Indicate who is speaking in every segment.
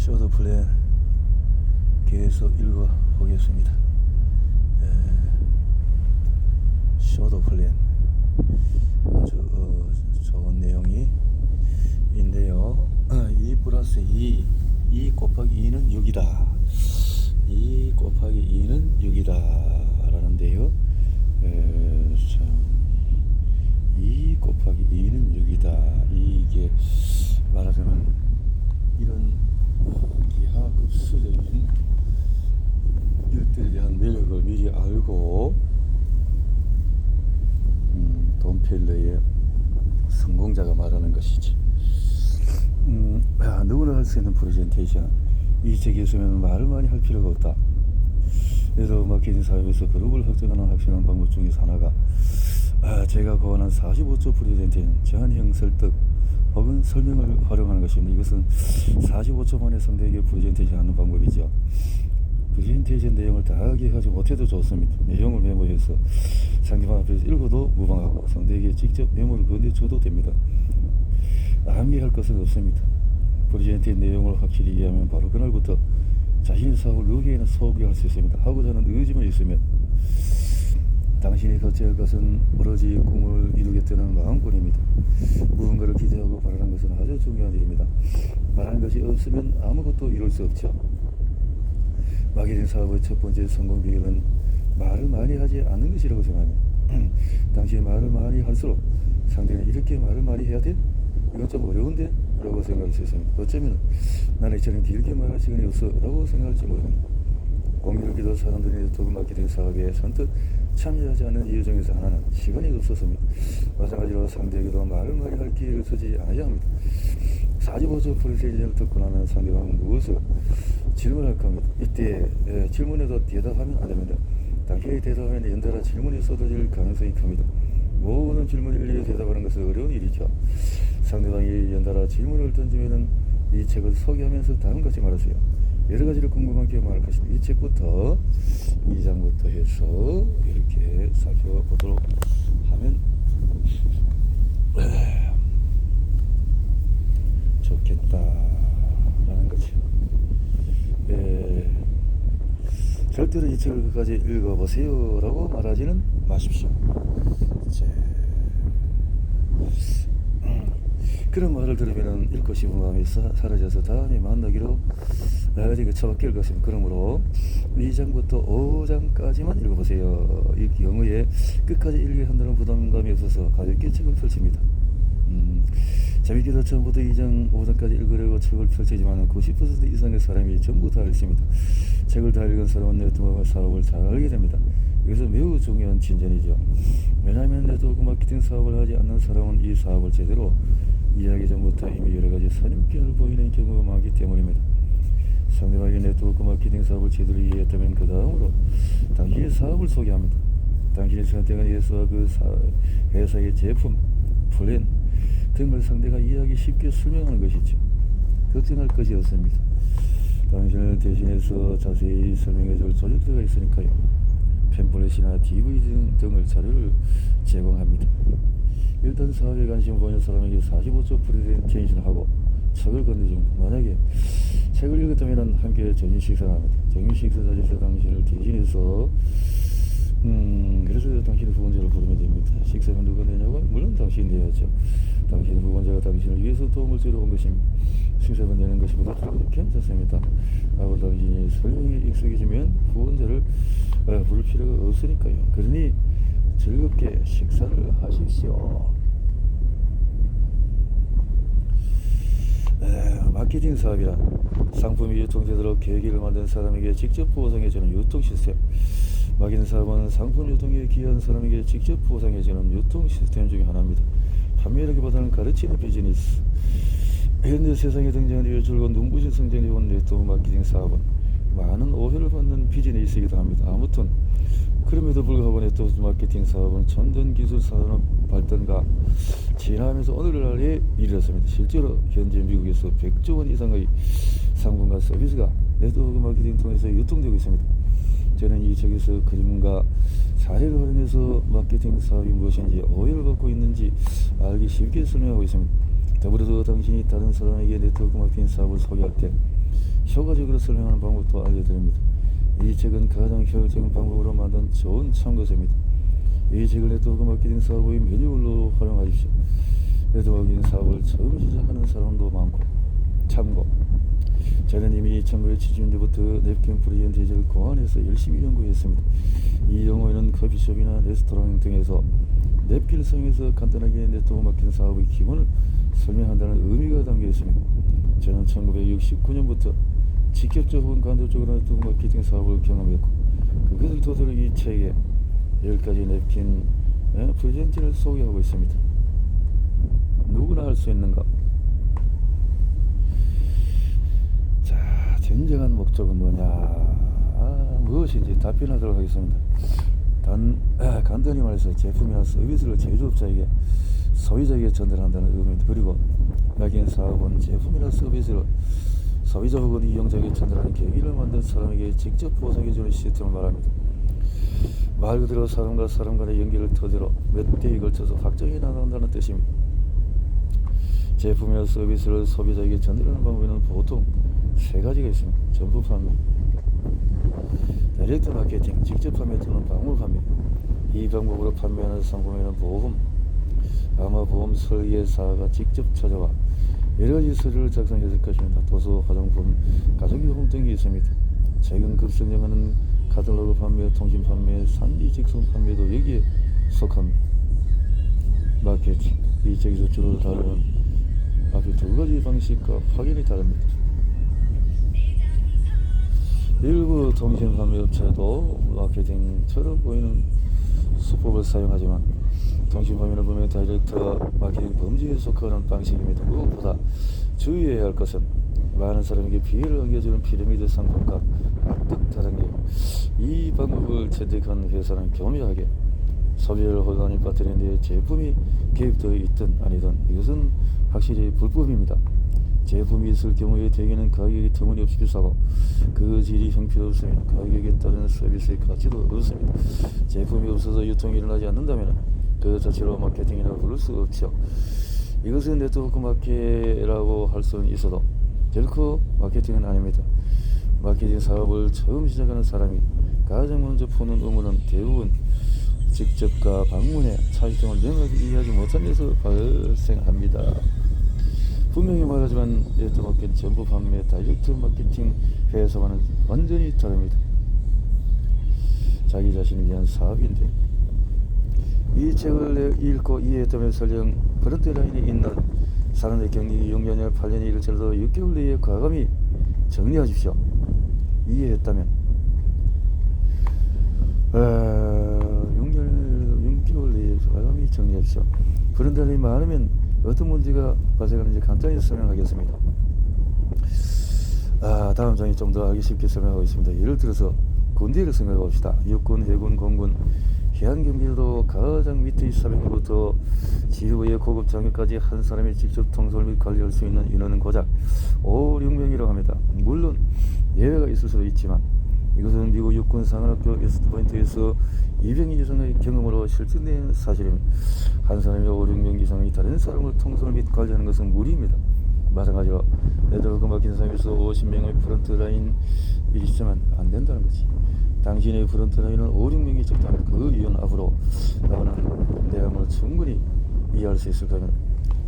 Speaker 1: 쇼더 플랜 계속 읽어보겠습니다. 쇼더 플랜 아주 좋은 내용이 인데요. 2 플러스 2 곱하기 2는 6이다. 2 곱하기 2는 6이다 라는데요. 2 곱하기 2는 6이다. 이게 말하자면 이런 기하급수적인 일들에 대한 매력을 미리 알고 돈펠러의 성공자가 말하는 것이지. 누구나 할 수 있는 프레젠테이션. 이 책에서는 말을 많이 할 필요가 없다. 그래서 마케팅 사업에서 그룹을 확정하는 확실한 방법 중에서 하나가 제가 고안한 45초 프레젠테이션, 제한형 설득 혹은 설명을 활용하는 것입니다. 이것은 45초 만에 상대에게 프레젠테이션 하는 방법이죠. 프레젠테이션 내용을 다 기억하지 못해도 좋습니다. 내용을 메모해서 상대방 앞에서 읽어도 무방하고 상대에게 직접 메모를 건네줘도 됩니다. 암기할 것은 없습니다. 프레젠테이션 내용을 확실히 이해하면 바로 그날부터 자신의 사업을 여기에는 소개할 수 있습니다. 하고자 하는 의지만 있으면 당신이 덧대할 것은 오로지 꿈을 이루겠다는 마음뿐입니다. 무언가를 기대하고 바라는 것은 아주 중요한 일입니다. 말하는 것이 없으면 아무것도 이룰 수 없죠. 마케팅 사업의 첫 번째 성공 비결은 말을 많이 하지 않는 것이라고 생각합니다. 당신이 말을 많이 할수록 상대는 이렇게 말을 많이 해야 돼? 이건 좀 어려운데? 라고 생각할 수 있습니다. 어쩌면 나는 이처럼 길게 말할 시간이 없어 라고 생각할지 모릅니다. 공교롭게도 사람들이 네트워크 마케팅 사업에 선뜻 참여하지 않는 이유 중에서 하나는 시간이 없어서입니다. 마찬가지로 상대에게도 말을 많이 할 기회를 주지 않아야 합니다. 45초 프레젠테이션을 듣고 나면 상대방은 무엇을 질문할 겁니다. 이때 질문에도 대답하면 안 됩니다. 당신이 대답하면 연달아 질문이 쏟아질 가능성이 큽니다. 모든 질문에 일일이 대답하는 것은 어려운 일이죠. 상대방이 연달아 질문을 던지면 이 책을 소개하면서 다음 같이 말하세요. 여러 가지를 궁금한 게 많을 것입니다. 이 책부터 2장부터 해서 이렇게 살펴보도록 하면 좋겠다라는 거죠. 절대로 이 책을 끝까지 읽어보세요 라고 말하지는 마십시오. 그런 말을 들으면 읽고 싶은 마음이 사라져서 다음에 만나기로 처박힐 것입니다. 그러므로 2장부터 5장까지만 읽어보세요. 이 경우에 끝까지 읽어야 한다는 부담감이 없어서 가볍게 책을 펼칩니다. 재밌게도 처음부터 2장, 5장까지 읽으려고 책을 펼치지만 90% 이상의 사람이 전부 다 읽습니다. 책을 다 읽은 사람은 네트워크 사업을 잘 알게 됩니다. 이것은 매우 중요한 진전이죠. 왜냐하면 네트워크 마케팅 사업을 하지 않는 사람은 이 사업을 제대로 이해하기 전부터 이미 여러 가지 선입견을 보이는 경우가 많기 때문입니다. 상대방이 네트워크 마케팅 사업을 제대로 이해했다면 그 다음으로 당신의 사업을 소개합니다. 당신이 선택한 회사와 그 회사의 제품, 플랜 등을 상대가 이해하기 쉽게 설명하는 것이죠. 걱정할 것이 없습니다. 당신을 대신해서 자세히 설명해 줄 조직자가 있으니까요. 팸플렛이나 DVD 등을 자료를 제공합니다. 일단 사업에 관심 보이는 사람에게 45초 프레젠테이션을 하고 책을 건네줍니다. 만약에 책을 읽었다면 함께 점심 식사를 합니다. 점심 식사 자리에서 당신을 대신해서 그래서 당신의 후원자를 부르면 됩니다. 식사는 누가 내냐고? 물론 당신이 내야죠. 당신의 후원자가 당신을 위해서 도움을 주러 온 것입니다. 식사만 내는 것보다 괜찮습니다. 하고 당신이 설명에 익숙해지면 후원자를 부를 필요가 없으니까요. 그러니 즐겁게 식사를 하십시오. 마케팅 사업이란 상품이 유통되도록 계기를 만든 사람에게 직접 보상해주는 유통 시스템. 마케팅 사업은 상품 유통에 기여한 사람에게 직접 보상해주는 유통 시스템 중에 하나입니다. 판매라기보다는 가르치는 비즈니스. 현대 세상에 등장한 이후 줄곧 눈부신 성장해 온 네트워크 마케팅 사업은 많은 오해를 받는 비즈니스이기도 합니다. 아무튼 그럼에도 불구하고 네트워크 마케팅 사업은 첨단 기술 산업 발전과 진화하면서 오늘날에 이르렀습니다. 실제로 현재 미국에서 100조 원 이상의 상품과 서비스가 네트워크 마케팅 통해서 유통되고 있습니다. 저는 이 책에서 그림과 사례를 활용해서 마케팅 사업이 무엇인지 오해를 받고 있는지 알기 쉽게 설명하고 있습니다. 더불어서 당신이 다른 사람에게 네트워크 마케팅 사업을 소개할 때 효과적으로 설명하는 방법도 알려드립니다. 이 책은 가장 효율적인 방법으로 만든 좋은 참고서입니다. 이 책을 네트워크 마케팅 사업의 매뉴얼로 활용하십시오. 네트워크 마케팅 사업을 처음 시작하는 사람도 많고. 참고, 저는 이미 1970년대부터 냅킨 프레젠테이션을 고안해서 열심히 연구했습니다. 이 경우에는 커피숍이나 레스토랑 등에서 냅킨을 사용해서 간단하게 네트워크 마케팅 사업의 기본을 설명한다는 의미가 담겨 있습니다. 저는 1969년부터 직접적 혹은 간접적으로 네트워크 마케팅 사업을 경험했고, 그것을 토대로 이 책에 10가지 냅킨 프레젠테이션을 소개하고 있습니다. 누구나 할 수 있는가? 자, 진정한 목적은 뭐냐? 무엇인지 답변하도록 하겠습니다. 간단히 말해서 제품이나 서비스를 제조업자에게 소비자에게 전달한다는 의미입니다. 그리고 마케팅 사업은 제품이나 서비스를 소비자 혹은 이용자에게 전달하는 계기를 만든 사람에게 직접 보상해주는 시스템을 말합니다. 말 그대로 사람과 사람 간의 연결을 토대로 몇 대에 걸쳐서 확장해 나간다는 뜻입니다. 제품이나 서비스를 소비자에게 전달하는 방법에는 보통 3가지가 있습니다. 전부 판매, 다이렉트 마케팅, 직접 판매 또는 방문 판매. 이 방법으로 판매하는 상품에는 보험, 암호보험 설계사가 직접 찾아와 여러가지 서류를 작성했을 것입니다. 도서, 화장품, 가정용품 등이 있습니다. 최근 급성장하는 카탈로그 판매, 통신 판매, 산지 직송 판매도 여기에 속합니다. 마케팅, 이 책에서 주로 다루는 앞에 2가지 방식과 확연히 다릅니다. 일부 통신 판매 업체도 마케팅처럼 보이는 수법을 사용하지만 통신 판매를 보면 다이렉트 마케팅 범죄에 속하는 방식입니다. 무엇보다 주의해야 할 것은 많은 사람에게 피해를 안겨주는 피라미드 상품과 악덕 다단계. 이 방법을 채택한 회사는 교묘하게 소비자를 혼란에 빠뜨리는 데 제품이 개입되어 있든 아니든 이것은 확실히 불법입니다. 제품이 있을 경우에 대개는 가격이 터무니없이 비싸고 그 질이 형편없으며 가격에 따른 서비스의 가치도 없습니다. 제품이 없어서 유통이 일어나지 않는다면 그 자체로 마케팅이라고 부를 수 없죠. 이것은 네트워크 마케라고 할 수는 있어도 결코 마케팅은 아닙니다. 마케팅 사업을 처음 시작하는 사람이 가장 먼저 푸는 의문은 대부분 직접과 방문의 차이점을 명확히 이해하지 못한 데서 발생합니다. 분명히 말하지만 네트워크 마케팅, 전부 판매, 다이렉트 마케팅 회사와는 완전히 다릅니다. 자기 자신을 위한 사업인데, 이 책을 읽고 이해했다면 설령 프런트라인에 있는 사람의 경력이 6년이나 8년이 이를지라도 6개월 내에 과감히 정리하십시오. 이해했다면 6개월 내에 과감히 정리하십시오. 프런트라인이 많으면 어떤 문제가 발생하는지 간단히 설명하겠습니다. 다음 장에 좀 더 알기 쉽게 설명하겠습니다. 예를 들어서 군대를 생각해 봅시다. 육군, 해군, 공군, 해안경비도 가장 밑의 사병부터 지휘부의 고급 장교까지 한 사람이 직접 통솔 및 관리할 수 있는 인원은 고작 5, 6명이라고 합니다. 물론 예외가 있을 수도 있지만 이것은 미국 육군 상하학교 에스트포인트에서 200년 이상의 경험으로 실증된 사실입니다. 한 사람이 5, 6명 이상의 다른 사람을 통솔 및 관리하는 것은 무리입니다. 마찬가지로 네트워크 마케팅 사업에서 50명의 프런트라인이 있으면 안 된다는 거지. 당신의 프런트라인은 5, 6명이 적다면 그 이유는 앞으로 나오는 내용을 충분히 이해할 수 있을 겁니다.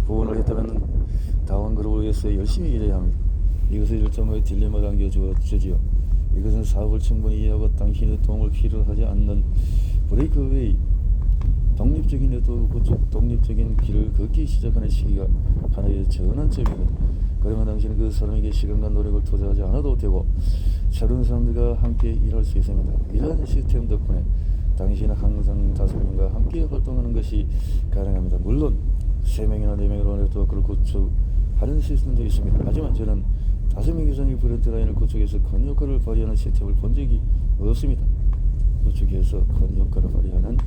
Speaker 1: 후원을 했다면 다원 그룹을 위해서 열심히 일해야 합니다. 이것을 일종의 딜레마가 안겨주지요. 이것은 사업을 충분히 이해하고 당신의 도움을 필요로 하지 않는 브레이크웨이, 독립적인 네트워크 구축, 독립적인 길을 걷기 시작하는 시기가 하나의 전환점입니다. 그러면 당신은 그 사람에게 시간과 노력을 투자하지 않아도 되고 새로운 사람들과 함께 일할 수 있습니다. 이러한 시스템 덕분에 당신은 항상 5명과 함께 활동하는 것이 가능합니다. 물론 3명이나 4명으로 네트워크를 구축하는 시스템도 있습니다. 하지만 저는 5명 이상의 브랜드 라인을 구축해서 큰 효과를 발휘하는 시스템을 본 적이 없습니다. 구축해서 큰 효과를 발휘하는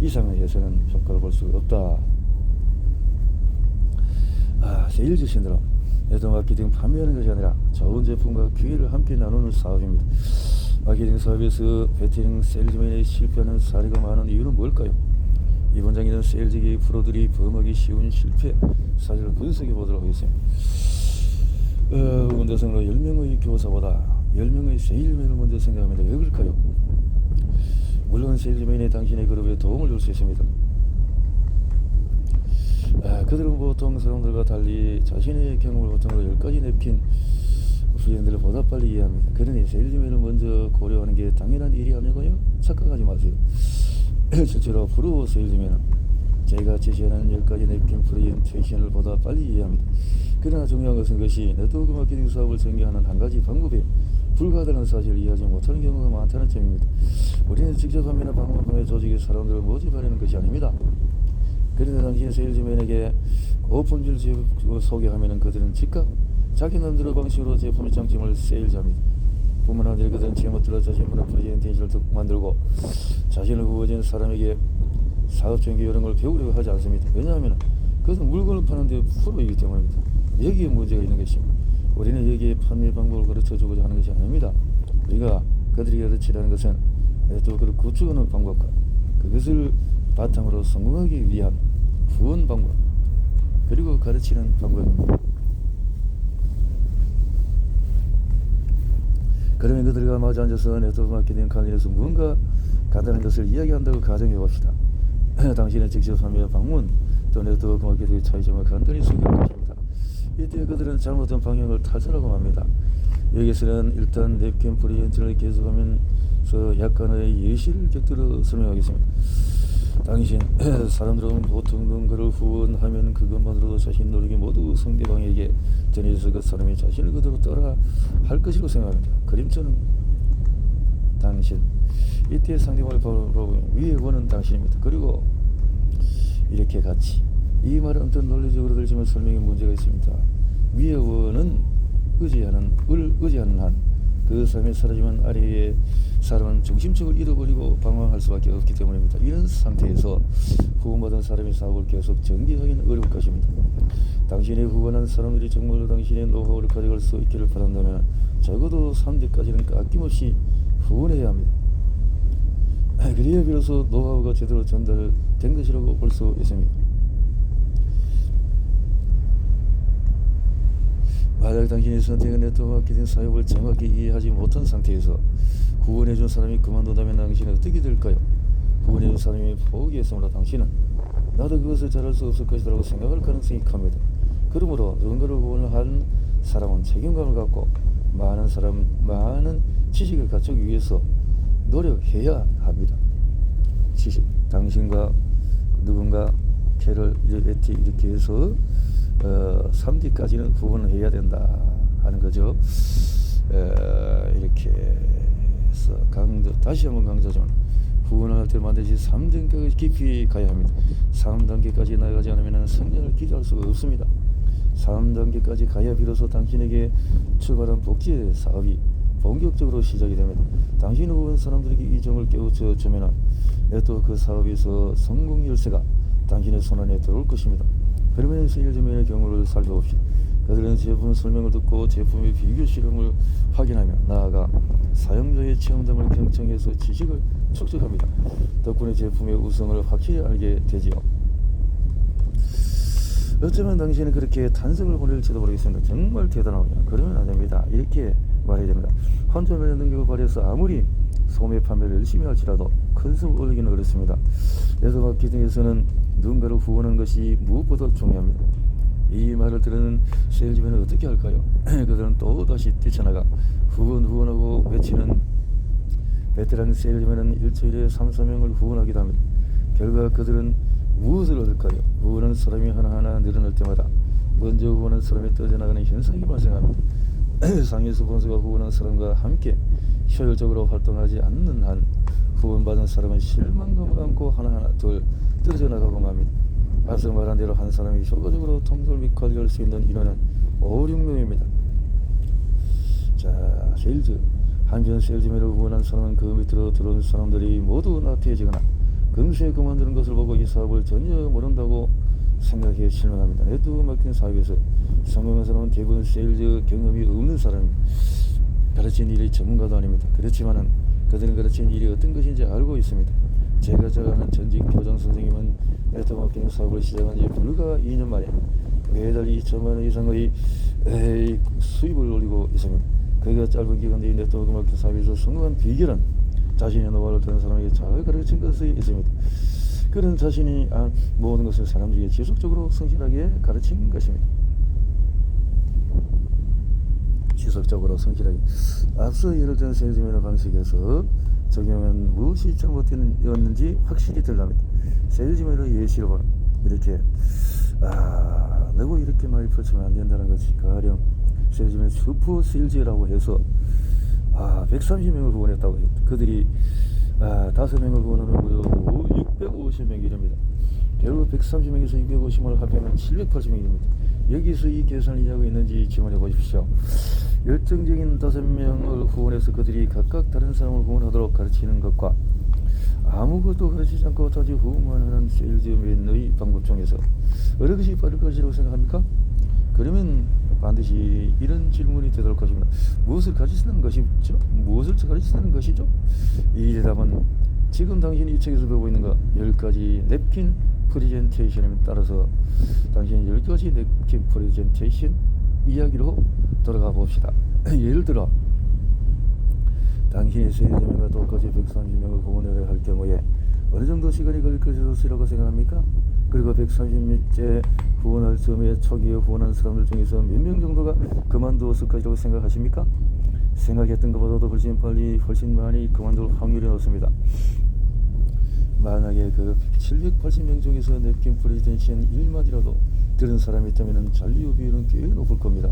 Speaker 1: 이상의 해서는 효과를 볼 수가 없다. 세일즈 신드롬. 네트워크 마케팅 판매하는 것이 아니라 좋은 제품과 기회를 함께 나누는 사업입니다. 마케팅 사업에서 베테랑 세일즈맨이 실패하는 사례가 많은 이유는 뭘까요? 이번 장에는 세일즈계의 프로들이 범하기 쉬운 실패 사례를 분석해 보도록 하겠습니다. 원대생으로 10명의 교사보다 10명의 세일맨을 먼저 생각합니다. 왜 그럴까요? 물론 세일맨이 당신의 그룹에 도움을 줄 수 있습니다. 그들은 보통 사람들과 달리 자신의 경험을 바탕으로 10가지 냅킨 프리랜드를 보다 빨리 이해합니다. 그러니 세일즈맨을 먼저 고려하는 게 당연한 일이 아니고요. 착각하지 마세요. 실제로 프로 세일즈맨은 제가 제시하는 10가지 냅킨 프레젠테이션을 보다 빨리 이해합니다. 그러나 중요한 것은 그것이 네트워크 마케팅 사업을 전개하는 한 가지 방법에 불과하다는 사실을 이해하지 못하는 경우가 많다는 점입니다. 우리는 직접 하면 방법의 조직의 사람들을 모집하려는 것이 아닙니다. 그런데 당시 세일즈맨에게 고품질 제품을 소개하면 그들은 즉각 자기 남들의 방식으로 제품의 장점을 세일즈합니다. 뿐만 아니라 그들은 제목들로 자신만의 프레젠테이션을 만들고 자신을 후보진 사람에게 사업 전개 이런 걸 배우려고 하지 않습니다. 왜냐하면 그것은 물건을 파는데 프로이기 때문입니다. 여기에 문제가 있는 것입니다. 우리는 여기에 판매 방법을 가르쳐주고자 하는 것이 아닙니다. 우리가 그들이 가르치라는 것은 네트워크를 구축하는 방법과 그것을 바탕으로 성공하기 위한 후원 방법 그리고 가르치는 방법입니다. 그러면 그들과 마주 앉아서 네트워크 마케팅 관련해서 무언가 간단한 것을 이야기한다고 가정해 봅시다. 당신의 직접 판매 방문 또 네트워크 마케팅의 차이점을 간단히 소개할 것입니다. 이때 그들은 잘못된 방향을 탈선하고 맙니다. 여기서는 일단 냅킨 프리젠트를 계속하면서 약간의 예시를 곁들여 설명하겠습니다. 당신 사람들은 보통 뭔가를 후원하면 그것만으로도 자신 노력이 모두 상대방에게 전해져서 그 사람이 자신을 그대로 따라 할 것이라고 생각합니다. 그림자는 당신 이때 상대방을 바로 위에 원은 당신입니다. 그리고 이렇게 같이 이 말은 어떤 논리적으로 들지만 설명에 문제가 있습니다. 위에 원은 의지하는 한 그 사람이 사라지면 아래의 사람은 중심축을 잃어버리고 방황할 수밖에 없기 때문입니다. 이런 상태에서 후원받은 사람이 사업을 계속 전개하기는 어려울 것입니다. 당신이 후원한 사람들이 정말로 당신의 노하우를 가져갈 수 있기를 바란다면 적어도 3대까지는 아낌없이 후원해야 합니다. 그래야 비로소 노하우가 제대로 전달된 것이라고 볼 수 있습니다. 만약 당신이 선택한 네트워크 마케팅 사업을 정확히 이해하지 못한 상태에서 후원해준 사람이 그만둔다면 당신은 어떻게 될까요? 후원해준 사람이 포기했으므로 당신은 나도 그것을 잘할 수 없을 것이라고 생각할 가능성이 큽니다. 그러므로 누군가를 후원한 사람은 책임감을 갖고 많은 지식을 갖추기 위해서 노력해야 합니다. 지식, 당신과 누군가 캐럴, 베티 이렇게 해서 3D까지는 후원을 해야 된다 하는 거죠. 이렇게 해서 다시 한번 강조하자면 후원할 때 반드시 3단계까지 깊이 가야 합니다. 3단계까지 나가지 않으면 성장을 기대할 수가 없습니다. 3단계까지 가야 비로소 당신에게 출발한 복지 사업이 본격적으로 시작이 됩니다. 당신 후원 사람들에게 이 점을 깨우쳐 주면 네트워크 사업에서 성공 열쇠가 당신의 손안에 들어올 것입니다. 그러면 세일즈맨의 경우를 살펴봅시다. 그들은 제품 설명을 듣고 제품의 비교 실험을 확인하며 나아가 사용자의 체험담을 경청해서 지식을 축적합니다. 덕분에 제품의 우성을 확실히 알게 되지요. 어쩌면 당신은 그렇게 탄성을 보낼지도 모르겠습니다. 정말 대단합니다. 그러면 안 됩니다. 이렇게 말해야 됩니다. 혼자만의 능력을 발휘해서 아무리 소매 판매를 열심히 할지라도 큰 수를 올리기는 어렵습니다. 네트워크 마케팅에서는 누군가를 후원하는 것이 무엇보다 중요합니다. 이 말을 들은 세일즈맨은 어떻게 할까요? 그들은 또다시 뛰쳐나가 후원하고 외치는 베테랑 세일즈맨은 일주일에 3-4명을 후원하기도 합니다. 결과 그들은 무엇을 얻을까요? 후원하는 사람이 하나하나 늘어날 때마다 먼저 후원하는 사람이 떠져나가는 현상이 발생합니다. 상위 스폰서가 후원하는 사람과 함께 효율적으로 활동하지 않는 한 후원받은 사람은 실망감을 안고 하나하나 떨어져 나가고 맙니다. 앞서 말한 대로 한 사람이 효과적으로 통솔 및 관리할 수 있는 인원은 5-6명입니다. 자, 세일즈. 한편 세일즈맨을 후원한 사람은 그 밑으로 들어온 사람들이 모두 나태해지거나 금세 그만두는 것을 보고 이 사업을 전혀 모른다고 생각해 실망합니다. 네트워크 마케팅 사업에서 성공한 사람은 대부분 세일즈 경험이 없는 사람입니다. 가르친 일이 전문가도 아닙니다. 그렇지만은 그들은 가르친 일이 어떤 것인지 알고 있습니다. 제가 잘 아는 전직 교장 선생님은 네트워크 마케팅 사업을 시작한 지 불과 2년 만에 매달 2천만 원 이상의 수입을 올리고 있습니다. 그가 짧은 기간 내에 네트워크 마케팅 사업에서 성공한 비결은 자신의 노하우를 다른 사람에게 잘 가르친 것에 있습니다. 그는 자신이 모든 것을 사람들에게 지속적으로 성실하게 가르친 것입니다. 지속적으로 성실하게. 앞서 예를 든 세일즈 매너 방식에서 적용한 무엇이 잘못되었는지 확실히 드러납니다. 세일즈 매너 예시로 보면 이렇게 너무 이렇게 많이 펼치면 안 된다는 것이 가령 세일즈 매너 슈퍼 세일즈라고 해서 130명을 후원했다고 해요. 그들이 5명을 후원하면 무려 650명이 됩니다. 결국 130명에서 650명을 합하면 780명이 됩니다. 여기서 이 계산을 하고 있는지 질문해 보십시오. 열정적인 5명을 후원해서 그들이 각각 다른 사람을 후원하도록 가르치는 것과 아무것도 가르치지 않고 단지 후원만 하는 세일즈맨의 방법 중에서 어느 것이 빠를 것이라고 생각합니까? 그러면 반드시 이런 질문이 되도록 것입니다. 무엇을 가르치는 것이죠? 무엇을 가르치는 것이죠? 이 대답은 지금 당신이 이 책에서 배우고 있는 것 10가지 냅킨 프레젠테이션에 따라서 당신이 10가지 냅킨 프레젠테이션 이야기로 돌아가 봅시다. 예를 들어 당신이 세일즈맨과 똑같이 130명을 후원해야 할 경우에 어느 정도 시간이 걸릴 것이라고 생각합니까? 그리고 130명째 후원할 즈음에 초기에 후원한 사람들 중에서 몇 명 정도가 그만두었을 것이라고 생각하십니까? 생각했던 것보다도 훨씬 빨리 훨씬 많이 그만둘 확률이 높습니다. 만약에 그 780명 중에서 냅킨 프레젠테이션 1마디라도 들은 사람이 있다면 잔류 비율은 꽤 높을 겁니다.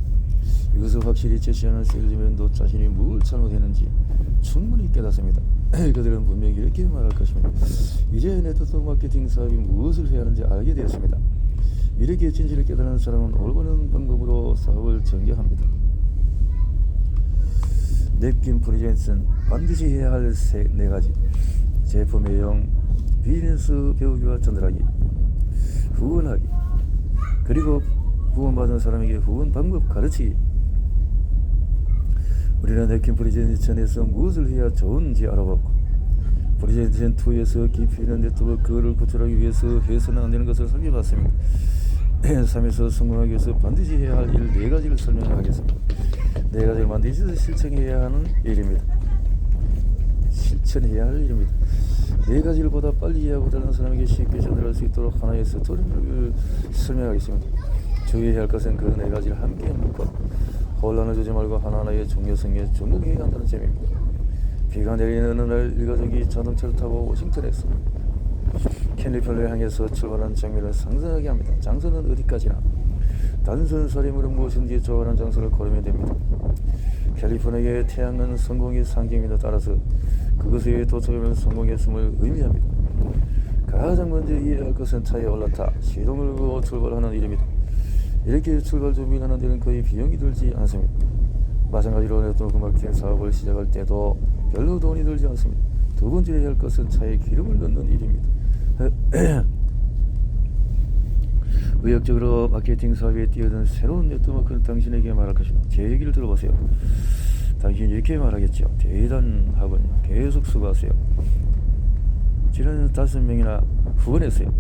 Speaker 1: 이것을 확실히 제시하는 세일즈맨도 자신이 뭘 잘못했는지 충분히 깨닫습니다. 그들은 분명히 이렇게 말할 것입니다. 이제 네트워크 마케팅 사업이 무엇을 해야 하는지 알게 되었습니다. 이렇게 진실을 깨달은 사람은 올바른 방법으로 사업을 전개합니다. 냅킨 프레젠테이션 반드시 해야 할 4가지. 제품 외형, 비즈니스 배우기와 전달하기, 후원하기, 그리고 후원받은 사람에게 후원 방법 가르치기. 우리는 냅킨 프레젠테이션에서 무엇을 해야 좋은지 알아봤고 프레젠테이션 2에서 깊이 있는 네트워크를 구축하기 위해서 해서는 안 되는 것을 살펴봤습니다. 3에서 성공하기 위해서 반드시 해야 할 일 4가지를 설명하겠습니다. 4가지를 반드시 실천해야 하는 일입니다. 실천해야 할 일입니다. 4가지를 보다 빨리 이해하고 다른 사람에게 쉽게 전달할 수 있도록 하나의 스토리를 설명하겠습니다. 주의해야 할 것은 그 4가지를 함께 묶어 혼란을 주지 말고 하나하나의 중요성에 주목해야 한다는 점입니다. 비가 내리는 어느 날 일가족이 자동차를 타고 워싱턴에서 캘리포니아를 향해서 출발한 장면을 상상하게 합니다. 장소는 어디까지나 단순 사림으로 무엇인지 좋아하는 장소를 고르면 됩니다. 캘리포니아의 태양은 성공의 상징입니다. 따라서 그것에 도착하면 성공했음을 의미합니다. 가장 먼저 이해할 것은 차에 올라타 시동을 걸고 출발하는 일입니다. 이렇게 출발 준비를 하는 데는 거의 비용이 들지 않습니다. 마찬가지로 네트워크 마케팅 사업을 시작할 때도 별로 돈이 들지 않습니다. 두 번째로 해야 할 것은 차에 기름을 넣는 일입니다. 의욕적으로 마케팅 사업에 뛰어든 새로운 네트워크는 당신에게 말할 것입니다. 제 얘기를 들어보세요. 당신이 이렇게 말하겠죠. 대단하군요. 계속 수고하세요. 지난 5명이나 후원했어요.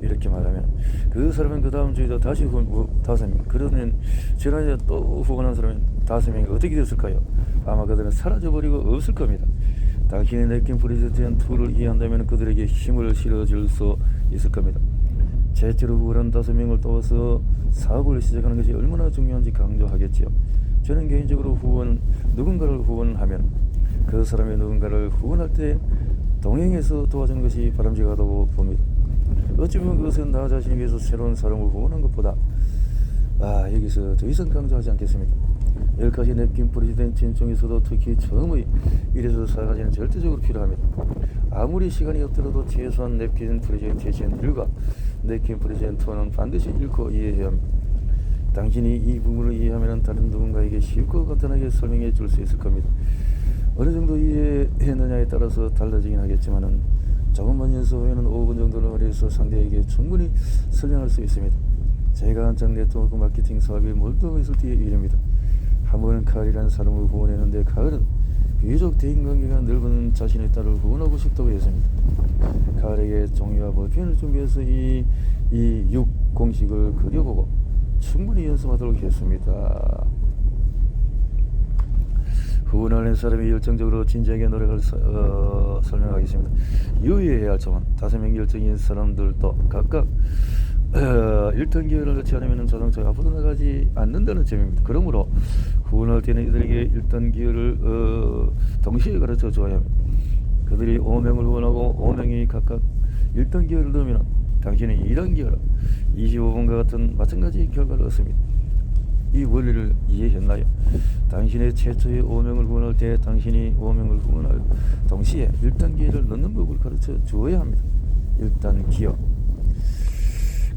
Speaker 1: 이렇게 말하면 그 사람은 그 다음 주에도 다시 5명, 그러면 지난해 또 후원한 사람은 5명이 어떻게 됐을까요? 아마 그들은 사라져버리고 없을 겁니다. 당신이 냅킨 프레젠테이션 2를 이해한다면 그들에게 힘을 실어줄 수 있을 겁니다. 제대로 후원한 5명을 도와서 사업을 시작하는 것이 얼마나 중요한지 강조하겠지요. 저는 개인적으로 누군가를 후원하면 그 사람의 누군가를 후원할 때 동행해서 도와주는 것이 바람직하다고 봅니다. 어찌 보면 그것은 나 자신을 위해서 새로운 사람을 후원한 것보다 여기서 더 이상 강조하지 않겠습니다. 10가지 냅킨 프레젠테이션 중에서도 특히 처음의 1에서 4가지는 절대적으로 필요합니다. 아무리 시간이 없더라도 최소한 냅킨 프레젠테이션 1과 냅킨 프레젠테이션 2는 반드시 읽고 이해해야 합니다. 당신이 이 부분을 이해하면 다른 누군가에게 쉽고 간단하게 설명해 줄 수 있을 겁니다. 어느 정도 이해했느냐에 따라서 달라지긴 하겠지만은 조금만 연습 후에는 5분 정도를 할애해서 상대에게 충분히 설명할 수 있습니다. 제가 한창 네트워크 마케팅 사업에 몰두하고 있을 때의 일입니다. 한 번은 카을이라는 사람을 후원했는데 카을은 비교적 대인관계가 넓은 자신의 딸을 후원하고 싶다고 했습니다. 카을에게 종이와 볼펜을 준비해서 이 6 공식을 그려보고 충분히 연습하도록 했습니다. 후원을 낸 사람이 열정적으로 진지하게 노력을 설명하겠습니다. 유의해야 할 점은 5명 열정인 사람들도 각각 1등 기회를 넣지 않으면 자동차가 앞으로 나가지 않는다는 점입니다. 그러므로 후원할 때는 이들에게 1등 기회를 동시에 가르쳐 줘야 합니다. 그들이 5명을 후원하고 5명이 각각 1등 기회를 넣으면 당신이 2등 기회로 25번과 같은 마찬가지 결과를 얻습니다. 이 원리를 이해했나요? 당신의 최초의 5명을 후원할 때 당신이 5명을 후원할 동시에 1단 기회를 넣는 법을 가르쳐 주어야 합니다. 1단 기회.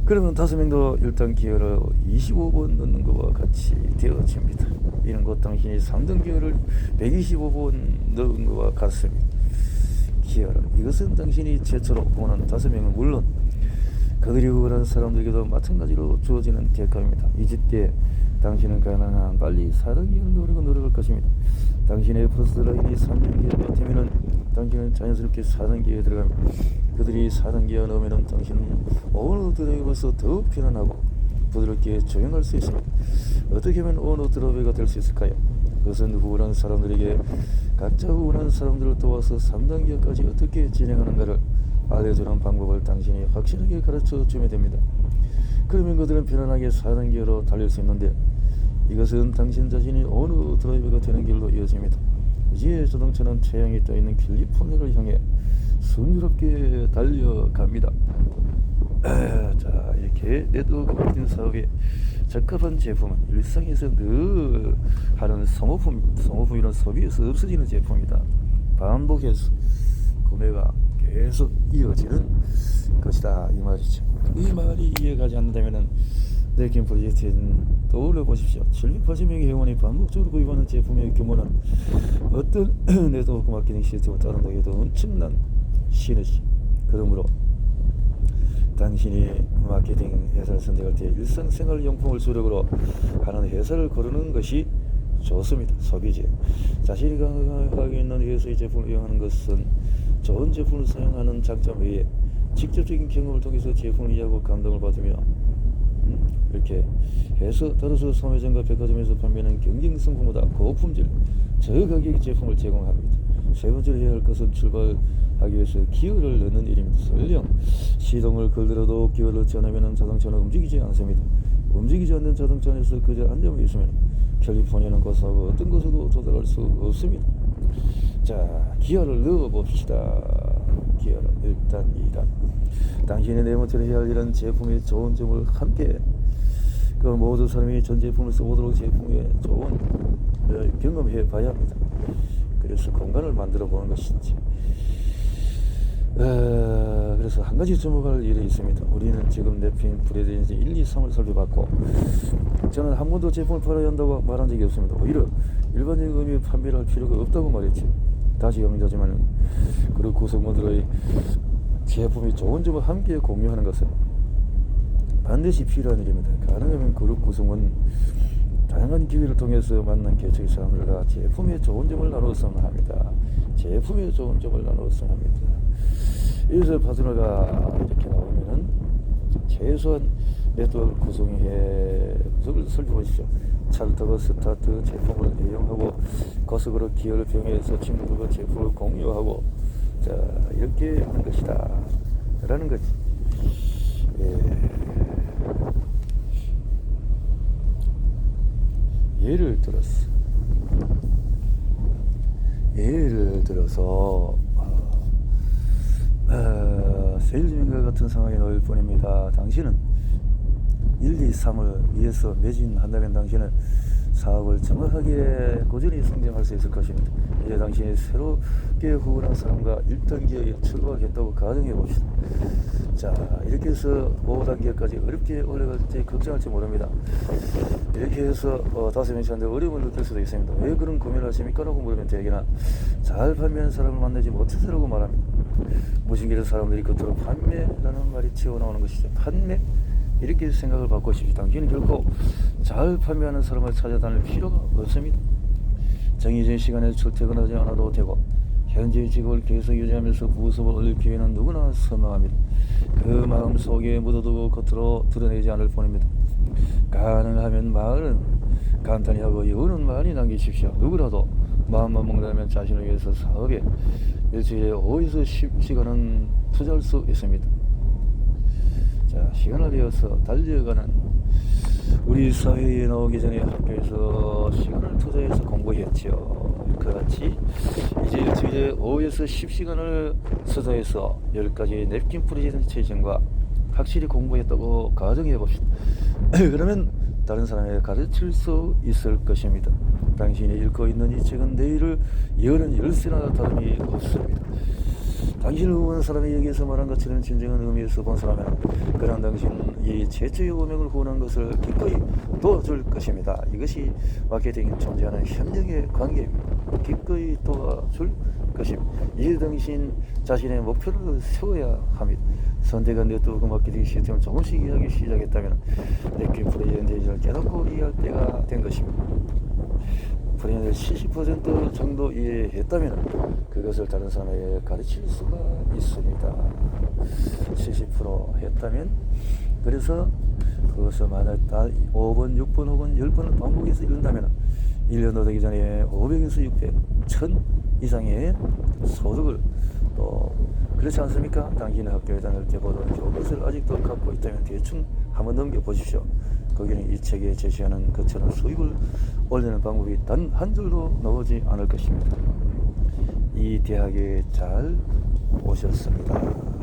Speaker 1: 그러면 5명도 1단 기회를 25번 넣는 것과 같이 되어집니다. 이는 곧 당신이 3등 기회를 125번 넣은 것과 같습니다. 기회를. 이것은 당신이 최초로 후원한 5명은 물론 그들이 후원한 사람들에게도 마찬가지로 주어지는 대가입니다. 이집때 당신은 가능한 빨리 4등 기회를 누리고 노력할 것입니다. 당신의 퍼스트라인이 3등 기회가 되면 당신은 자연스럽게 4등 기회에 들어갑니다. 그들이 4등 기회에 넣으면 당신은 어느 드라이버로서 더욱 편안하고 부드럽게 조용할 수 있습니다. 어떻게 하면 어느 드라이버가 될 수 있을까요? 그것은 후원한 사람들에게 각자 후원한 사람들을 도와서 3등 기회까지 어떻게 진행하는가를 알려주는 방법을 당신이 확실하게 가르쳐 주면 됩니다. 그러면 그들은 편안하게 4등 기회로 달릴 수 있는데 이것은 당신 자신이 어느 드라이버가 되는 길로 이어집니다. 이제 자동차는 태양이 떠있는 캘리포니아를 향해 순조롭게 달려갑니다. 자, 이렇게 네트워크 마케팅 사업에 적합한 제품은 일상에서 늘 하는 소모품이란 소비에서 없어지는 제품이다. 반복해서 구매가 계속 이어지는 것이다, 이 말이죠. 이 말이 이해가지 않는다면 네킨 프로젝트는 떠올려 보십시오. 780명의 회원이 반복적으로 구입하는 제품의 규모는 어떤 네트워크 마케팅 시스템을 따른다 해도 엄청난 시너지. 그러므로 당신이 마케팅 회사를 선택할 때 일상생활용품을 주력으로 하는 회사를 고르는 것이 좋습니다. 소비재. 자신이 강하게 있는 회사의 제품을 이용하는 것은 좋은 제품을 사용하는 장점 외에 직접적인 경험을 통해서 제품을 이해하고 감동을 받으며 이렇게 해서 따라서 소매점과 백화점에서 판매하는 경쟁성품보다 고품질 저가격의 제품을 제공합니다. 세 번째로 해야 할 것은 출발하기 위해서 기어를 넣는 일입니다. 설령 시동을 걸더라도 기어를 넣지 않으면 자동차는 움직이지 않습니다. 움직이지 않는 자동차 안에서 그저 앉아만 있으면 캘리포니아는 고사하고 어떤 곳에도 도달할 수 없습니다. 자, 기어를 넣어봅시다. 기어를 1단, 2단. 당신의 네 번째로 해야 할 일은 제품의 좋은 점을 함께 그 모든 사람이 전 제품을 써보도록 제품의 좋은 경험해 봐야 합니다. 그래서 공간을 만들어 보는 것이지. 그래서 한 가지 주목할 일이 있습니다. 우리는 지금 네핀 브레드인지 1, 2, 3을 살펴봤고 저는 한 번도 제품을 팔아야 한다고 말한 적이 없습니다. 오히려 일반적인 의미의 판매를 할 필요가 없다고 말했죠. 다시 강조하지만 그리고 구성원들의 제품이 좋은 점을 함께 공유하는 것은 반드시 필요한 일입니다. 가능하면 그룹 구성원 다양한 기회를 통해서 만난 개척의 사람들과 제품의 좋은 점을 나누었으면 합니다. 제품의 좋은 점을 나누었으면 합니다. 여기서 파트너가 이렇게 나오면은 최소한 네트워크 구성의 구성을 살펴보시죠. 찰떡의 스타트 제품을 이용하고 고속으로 기어를 병해서 친구들과 제품을 공유하고 자 이렇게 하는 것이다 라는 거지. 예를 들어서 세일즈맨과 같은 상황에 놓일 뿐입니다. 당신은 1, 2, 3을 위해서 매진한다면 당신은 사업을 정확하게 꾸준히 성장할 수 있을 것입니다. 이제 당신이 새롭게 후원한 사람과 1단계에 출발했다고 가정해 봅시다. 자, 이렇게 해서 5단계까지 어렵게 올라갈지 걱정할지 모릅니다. 이렇게 해서 5명씩한테 어려움을 느낄 수도 있습니다. 왜 그런 고민을 하십니까? 라고 물으면 대개나 잘 판매하는 사람을 만나지 못해서라고 말합니다. 무신기를 사람들이 겉으로 판매라는 말이 튀어나오는 것이죠. 판매? 이렇게 생각을 바꾸십시오. 당신은 결코 잘 판매하는 사람을 찾아다닐 필요가 없습니다. 정해진 시간에 출퇴근하지 않아도 되고 현재의 직업을 계속 유지하면서 부수업을 올릴 기회는 누구나 선망합니다. 그 마음 속에 묻어두고 겉으로 드러내지 않을 뿐입니다. 가능하면 말은 간단히 하고 여는 많이 남기십시오. 누구라도 마음만 먹는다면 자신을 위해서 사업에 일주일에 5에서 10시간은 투자할 수 있습니다. 자, 시간을 내어서 달려가는 우리 사회에 나오기 전에 학교에서 시간을 투자해서 공부했죠. 그렇지. 이제 일주일에 5에서 10시간을 투자해서 10가지 냅킨 프레젠테이션과 확실히 공부했다고 가정해 봅시다. 그러면 다른 사람에게 가르칠 수 있을 것입니다. 당신이 읽고 있는 이 책은 내일을 여는 열쇠나 다름이 없습니다. 당신을 후원한 사람이 여기에서 말한 것처럼 진정한 의미에서 본 사람은 그런 당신은 이 최초의 오명을 후원한 것을 기꺼이 도와줄 것입니다. 이것이 마케팅에 존재하는 협력의 관계입니다. 기꺼이 도와줄 것입니다. 이제 당신 자신의 목표를 세워야 합니다. 선택한 네트워크 마케팅 시스템을 조금씩 이해하기 시작했다면 냅킨 프레젠테이션을 깨닫고 이해할 때가 된 것입니다. 프레젠을 70% 정도 이해했다면 그것을 다른 사람에게 가르칠 수가 있습니다. 70% 했다면, 그래서 그것을 만약 다 5번, 6번 혹은 10번을 반복해서 읽는다면 1년 더 되기 전에 500에서 600, 1000 이상의 소득을, 또 그렇지 않습니까? 당신의 학교에 다닐 때 보던 교과서를 아직도 갖고 있다면 대충 한번 넘겨보십시오. 거기는 이 책에 제시하는 것처럼 수익을 올리는 방법이 단 한 줄도 나오지 않을 것입니다. 이 대학에 잘 오셨습니다.